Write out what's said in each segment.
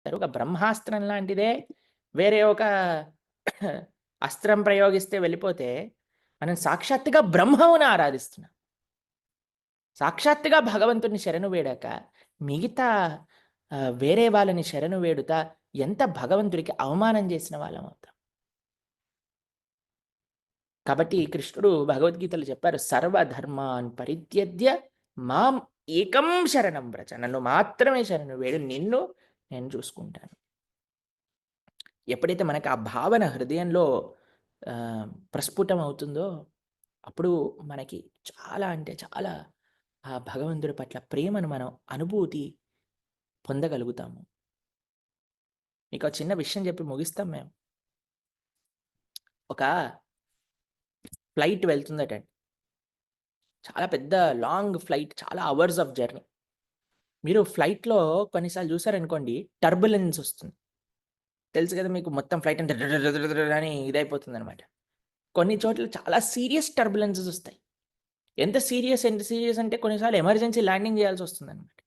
చెప్తారు. ఒక బ్రహ్మాస్త్రం లాంటిదే వేరే ఒక అస్త్రం ప్రయోగిస్తే వెళ్ళిపోతే, మనం సాక్షాత్తుగా బ్రహ్మముని ఆరాధిస్తున్నాం. సాక్షాత్తుగా భగవంతుడిని శరణు వేడాక, మిగతా వేరే వాళ్ళని శరణు వేడుతా ఎంత భగవంతుడికి అవమానం చేసిన వాళ్ళమవుతాం. కాబట్టి కృష్ణుడు భగవద్గీతలో చెప్పారు, సర్వధర్మాన్ పరిత్యజ్య మాం ఏకం శరణం వ్రజ. నన్ను మాత్రమే శరణు వేడు, నిన్ను నేను చూసుకుంటాను. ఎప్పుడైతే మనకు ఆ భావన హృదయంలో ప్రస్ఫుటం అవుతుందో, అప్పుడు మనకి చాలా అంటే చాలా ఆ భగవంతుడి పట్ల ప్రేమను మనం అనుభూతి పొందగలుగుతాము. మీకు చిన్న విషయం చెప్పి ముగిస్తాం మేము. ఒక ఫ్లైట్ వెళ్తుందటండి. చాలా పెద్ద లాంగ్ ఫ్లైట్, చాలా అవర్స్ ఆఫ్ జర్నీ. మీరు ఫ్లైట్‌లో కొన్నిసార్లు చూసారనుకోండి, టర్బులెన్స్ వస్తుంది. తెలుసు కదా మీకు, మొత్తం ఫ్లైట్ అంతా అని ఇదైపోతుందనమాట. కొన్ని చోట్ల చాలా సీరియస్ టర్బులెన్సెస్ వస్తాయి. ఎంత సీరియస్ అంటే కొన్నిసార్లు ఎమర్జెన్సీ ల్యాండింగ్ చేయాల్సొస్తుందనమాట.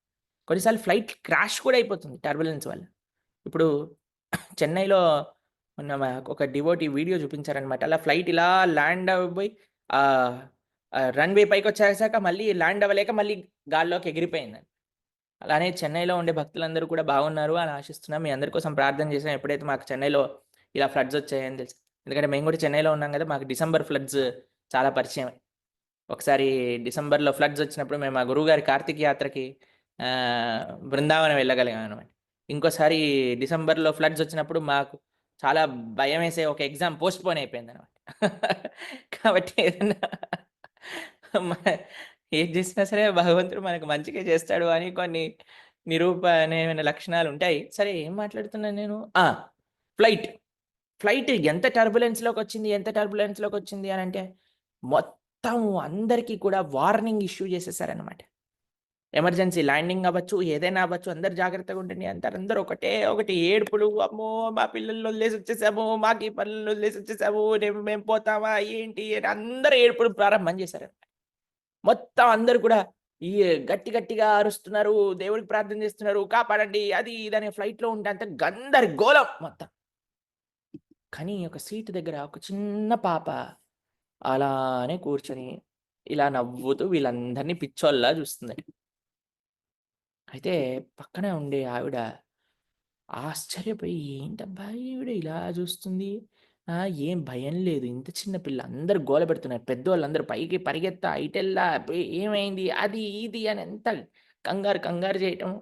కొన్నిసార్లు ఫ్లైట్ క్రాష్ కూడా అయిపోతుంది టర్బులెన్స్ వల్ల. ఇప్పుడు చెన్నైలో మొన్న ఒక డివోటీ వీడియో చూపించారనమాట. అలా ఫ్లైట్ ఇలా ల్యాండ్ అవ్వబోయి రన్‌వే పైకొచ్చేసాక మళ్ళీ ల్యాండ్ అవ్వలేక మళ్ళీ గాల్లోకి ఎగిరిపోయిందని. అలానే చెన్నైలో ఉండే భక్తులందరూ కూడా బాగున్నారు అని ఆశిస్తున్నాం. మీ అందరి కోసం ప్రార్థన చేసాం. ఎప్పుడైతే మాకు చెన్నైలో ఇలా ఫ్లడ్స్ వచ్చాయని తెలుసు. ఎందుకంటే మేము కూడా చెన్నైలో ఉన్నాం కదా! మాకు డిసెంబర్ ఫ్లడ్స్ చాలా పరిచయమే. ఒకసారి డిసెంబర్‌లో ఫ్లడ్స్ వచ్చినప్పుడు మేము మా గురువుగారి కార్తీక యాత్రకి బృందావనం వెళ్ళగలిగామనమాట. ఇంకోసారి డిసెంబర్‌లో ఫ్లడ్స్ వచ్చినప్పుడు మాకు చాలా భయమేసే ఒక ఎగ్జామ్ పోస్ట్‌పోన్ అయిపోయిందనమాట. కాబట్టి ఏదన్నా మ ఏది చేసినా సరే భగవంతుడు మనకు మంచికే చేస్తాడు అని కొన్ని నిరూపణమైన లక్షణాలుంటాయి. సరే ఏం మాట్లాడుతున్నాను నేను? ఫ్లైట్. ఫ్లైట్ ఎంత టర్బులెన్స్‌లోకొచ్చింది అనంటే, మొత్తం అందరికీ కూడా వార్నింగ్ ఇష్యూ చేసేసారనమాట. ఎమర్జెన్సీ ల్యాండింగ్ అవ్వచ్చు, ఏదైనా అవ్వచ్చు, అందరూ జాగ్రత్తగా ఉండండి అంటారు. అందరూ ఒకటి ఏడుపులు, అమ్మో! మా పిల్లల్ని వదిలేసి వచ్చేసాము, మాకు ఈ పనులను వదిలేసి వచ్చేసాము, రేపు మేము పోతామా ఏంటి అని అందరూ ఏడుపులు ప్రారంభం చేశారు. మొత్తం అందరూ కూడా ఈ గట్టిగా అరుస్తున్నారు, దేవుడికి ప్రార్థన చేస్తున్నారు, కాపాడండి అది ఇది అని ఫ్లైట్‌లో ఉంటే అంతా గందరగోళం మొత్తం. కానీ ఒక సీట్ దగ్గర ఒక చిన్న పాప అలానే కూర్చొని, ఇలా నవ్వుతూ వీళ్ళందరిని పిచ్చోల్లా చూస్తుందట. అయితే పక్కనే ఉండే ఆవిడ ఆశ్చర్యపోయి, ఏంటబ్బా ఈవిడ ఇలా చూస్తుంది? ఏం భయం లేదు. ఇంత చిన్న పిల్ల, అందరూ గోల పెడుతున్నారు. పెద్దోళ్ళందరూ పైకి పరిగెత్తా, ఇటెళ్ళా, ఏమైంది? అది, ఇది అని ఎంత కంగారు చేయటం.